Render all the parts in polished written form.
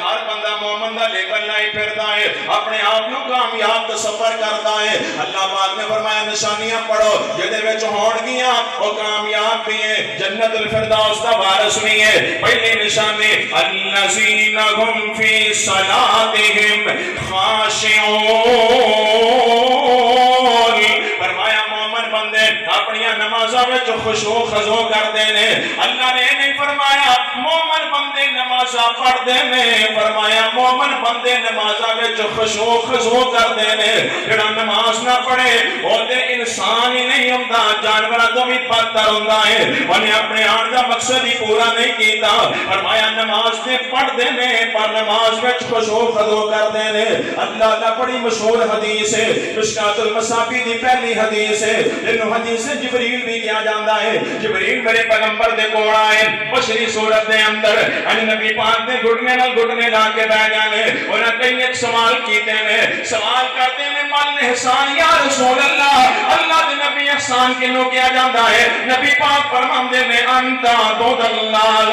ہر بندہ مومن the label لائی پھردا ہے، اپنے آپ نو کامیاب تے سفر کردا ہے۔ اللہ پاک نے فرمایا نشانیاں پڑھو جدے وچ ہون گیاں او کامیاب بھی ہیں، جنت الفردوس دا وارث بھی ہے۔ پہلی نشانی الذین هم فی صلاتہم خاشعون، فرمایا مومن بندے اپنی نمازاں وچ خشوع خضوع کردے نے۔ اللہ نے نہیں فرمایا مومن بندے نمازاں پڑھدے نے، فرمایا مومن بندے نمازاں وچ خشوع خضوع کردے نے۔ جڑا نماز نہ پڑھے او تے انسان ہی نہیں ہوندا، جانوراں تو بھی بدتر ہوندا ہے، انہیں اپنے آن دا مقصد ہی پورا نہیں کیتا۔ فرمایا نماز تے پڑھدے نے پر نماز وچ خشوع خضوع کردے نے۔ اللہ دا بڑی مشہور حدیث ہے، مشکات المصابیح دی پہلی حدیث ہے، جنوں حدیث جبریل بھی کیا جاندا ہے۔ جبریل میرے پیغمبر دے کول آئے بشری صورت دے اندر، نبی پاک نے گھٹنے نال گھٹنے لا کے بیٹھ گئے، انہاں کئی ایک سوال کیتے نے، سوال کرتے نے مال احسان یا رسول اللہ، اللہ دے نبی احسان کنوں کیا جاندا ہے؟ نبی پاک فرماندے نے انت عبد اللہ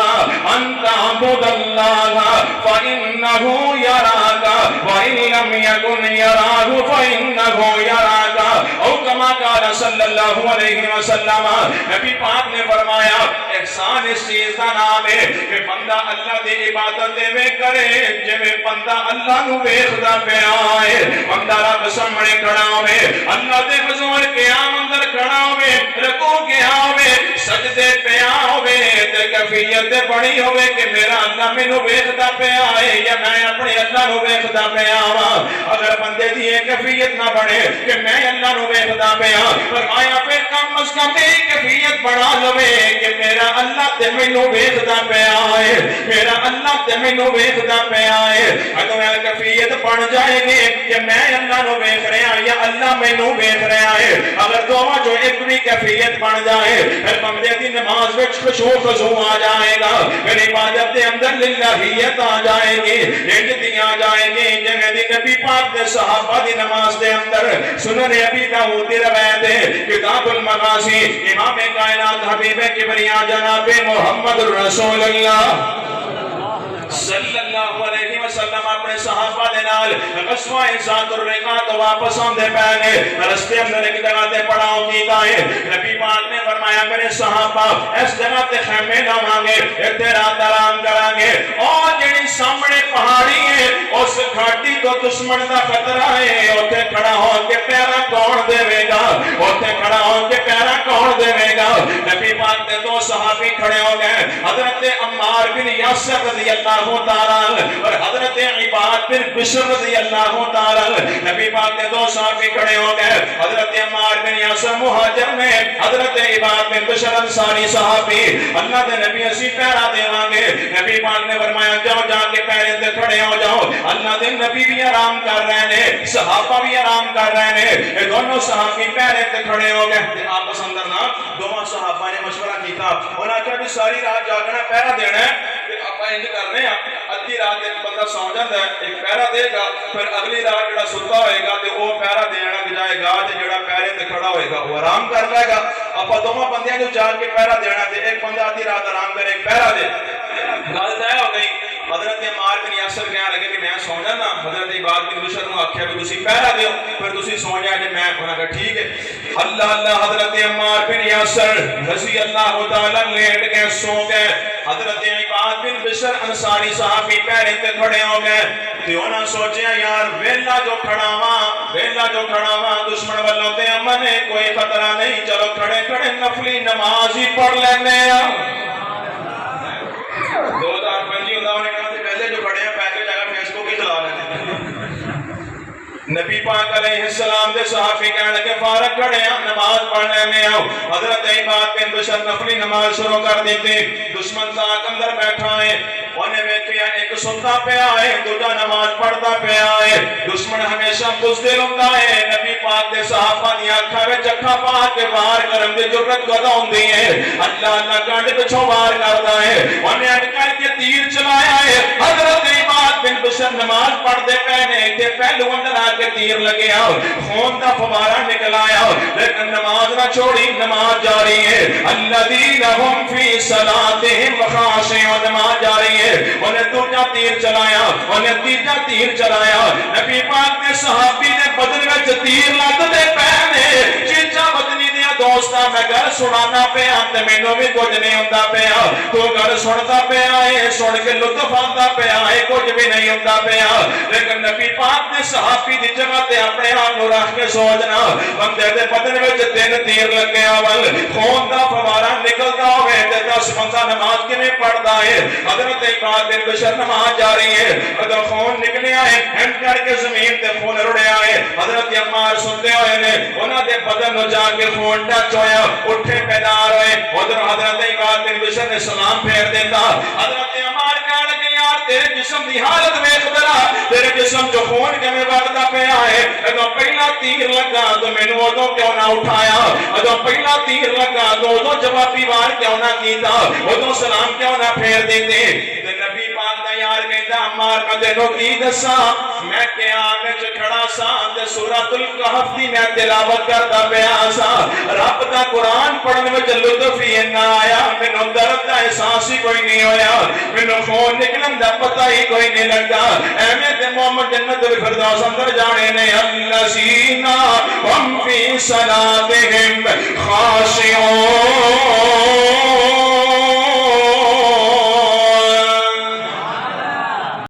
فإنه يراك وإن لم يكن يراه فإنه يراك، او کما قال صلی اللہ علیہ وسلم۔ نبی پاک نے فرمایا احسان اس چیز کا نام ہے کہ بندہ اللہ دی عبادت دے کرے جویں بندہ اللہ نو ویکھدا پیا ہے، بندہ رب سامنے کھڑا ہوے، اللہ دے حضور قیام اندر کھڑا ہوے، رکوع کیا ہوے، سجدے پیا ہوے تے کیفیت بڑی ہوے کہ میرا اللہ مینوں ویکھدا پیا ہے یا میں اپنے اللہ نو ویکھدا پیا ہاں۔ اگر بندے دی یہ کیفیت نہ بنے کہ میں اللہ نو ویکھدا پیا، فرمایا پھر کم از کم یہ کیفیت بنا لوے کہ میرا اللہ تے مینوں ویکھدا پیا ہے، میرا اللہ تے مینوں ویکھدا پیا ہے۔ اگر یہ کیفیت بن جائے گی کہ میں اللہ نو ویکھ رہا یا اللہ مینوں ویکھ رہا ہے، اگر دونوں جو ایک بھی کیفیت بن جائے پھر بندے دی نماز وچ خشوع خضوع آ جائے گا، پھر عبادت دے اندر للہیت آ جائے گی، عزت آ جائے گی۔ جنہیں دی نبی پاک دے صحابہ دی نماز دے اندر سنن ابی داؤد دی روایت ہے، کتاب المغازی، امام کائنات حبیب کبریا جناب محمد رسول اللہ صلی اللہ علیہ وسلم اپنے صحابہ دے نال غزوہ ذات الرقاع تو واپس آندے پے نے، رستے اندر ایک جگہ تے پڑاؤ کیتا ہے۔ نبی پاک نے فرمایا میرے صحابہ اس جگہ تے خیمے لاواں گے، ایتھے رات آرام کراں گے، اور جڑی سامنے پہاڑی ہے اس گھاٹی تو دشمن دا خطرہ ہے، اوتھے کھڑا ہو کے پیرا کون دے گا، اوتھے کھڑا ہو کے پیرا کون دے گا۔ نبی پاک نے دو صحابی کھڑے ہو گئے، حضرت عمار بن یاسر رضی اللہ تعالی اور حضرت عباد بن بشر رضی اللہ تعالی۔ نبی پاک نے دو صحابی کھڑے ہو گئے، حضرت عمار بن یاسر مہاجر میں، حضرت عباد بن بشر انصاری صحابی۔ اللہ دے نبی اسی پہرا دیواں گے، نبی پاک نے فرمایا جاؤ جا کے پہرے تے کھڑے ہو جاؤ۔ اللہ دے نبی بھی آرام کر رہے ہیں، صحابہ بھی آرام کر رہے ہیں، یہ دونوں صحابی پہرے تے کھڑے ہو گئے۔ آپس اندر نا دونوں صحابہ نے مشورہ کیتا، انہاں کہا بھی ساری رات جاگنا پہرا دینا ہے، پھر آپا انج کرنے ہیں ادھی رات ایک بندہ سو جاتا ہے ایک پہرا دے گا، پھر اگلی رات جڑا ستا ہوئے گا تے وہ پہرا دینا جائے گا تے جڑا پہرے تے کھڑا ہوئے گا وہ آرام کر لے گا۔ آپا دونوں بندیاں جو جا کے پہرا دینا تے ایک بندہ ادھی رات آرام کرے ایک پہرا دے، گل طے ہو گئی۔ حضرت عمار بن یاسر کہنے لگے کہ میں سو جانا، حضرت عباد بن بشر نے آکھیا کہ تسی پہرا دیو پھر تسی سو جائے کہ میں، انہاں کہا ٹھیک ہے۔ اللہ اللہ حضرت عمار بن یاسر رضی اللہ تعالی لیٹ کے سو گئے، حضرت عباد بن بشر انصاری صحابی پہرے تے کھڑے ہو گئے۔ تے انہاں سوچیا یار ویلا جو کھڑا واں دشمن والوں تے امن ہے، کوئی خطرہ نہیں، چلو کھڑے کھڑے نفلی نماز ہی پڑھ لینے ہیں۔ 2005 اللہ نے کہا پہلے جو کھڑے ہیں پہلے جگہ فیس بک ہی چلا لیتے ہیں۔ نبی پاک علیہ السلام دے صحابی کہنے لگے فارغ کھڑے ہیں نماز پڑھنے میں آؤ۔ حضرت عباد بن بشر نفلی نماز شروع کر دیتے، دشمن تاک اندر بیٹھا ہے، انہیں ویکھیا ایک ستا پیا ہے دوجا نماز پڑھتا پیا ہے، دشمن ہمیشہ بزدل ہوتا ہے۔ نبی پاک دے صحابہ دی اکھاں وچ اکھاں پا کے وار کرن دی جرأت کدا ہوندی ہے؟ اللہ اللہ کانڈ پچھوں وار کرتا ہے، انہیں اٹھ کر کے تیر چلایا ہے۔ حضرت عباد بن بشر نماز پڑھتے پے نے، تے پہلو اندر جا کے تیر لگیا خون دا فوارہ نکل آیا لیکن نماز نہ چھوڑی نماز جاری ہے الذین هم فی صلاتهم خاشعون نماز جاری ہے انہیں دوسرا تیر چلایا انہیں تیسرا تیر چلایا نبی پاک نے صحابی نے بدن وچ تیر لگ دے پہنے چیچا بدنی دیا دوستا میں گھر سنانا پیا تے مینوں بھی کچھ نہیں ہوندا پیا تو گھر سنتا پیا ہے سن کے لطف آندا پیا ہے کچھ بھی نہیں ہوندا پیا لیکن نبی پاک نے صحابی دی جگہ تے اپنے آپ نو رکھ کے سوچنا بندے دے بدن وچ 3 تیر لگے اول خون دا فوارہ نکلدا ہوئے تے 10 بندہ نماز کیویں پڑھدا ہے حضرت عماد بن بشر نماز جاری ہے اگر خون نکلیا ہے ہنڈ کر کے زمین تے خون رڑیا ہے حضرت عمار سنتے ہوئے نے انہاں دے بدن نو جا کے خون ٹچ ہویا اٹھے بیدار ہوئے ادھر حضرت عماد بن بشر نے سلام پھیر دیتا حضرت عمار کہنے لگے یار تیرے جسم دی حالت ویکھ ذرا تیرے جسم جو خون کیویں وگدا پیا ہے اگر پہلا تیر لگا تو مینوں اودوں کیوں نہ اٹھایا اگر پہلا تیر لگا تو اودوں جوابی وار کیوں نہ کیتا اودوں سلام کیوں نہ پھیر دیتے تے نبی پاک دا یار کہندا عمار میں تینوں کی دساں میں قیام وچ کھڑا سا تے سورۃ الکہف دی میں تلاوت کردا پیا سا رب دا قرآن پڑھن وچ لطف ہی نہ آیا مینوں درد دا احساس ہی کوئی نہیں ہویا مینوں خون نکلن دا پتہ ہی کوئی نہیں لگا ایویں تے محمد جنت الفردوس اندر جانے نے الذین هم فی صلاتہم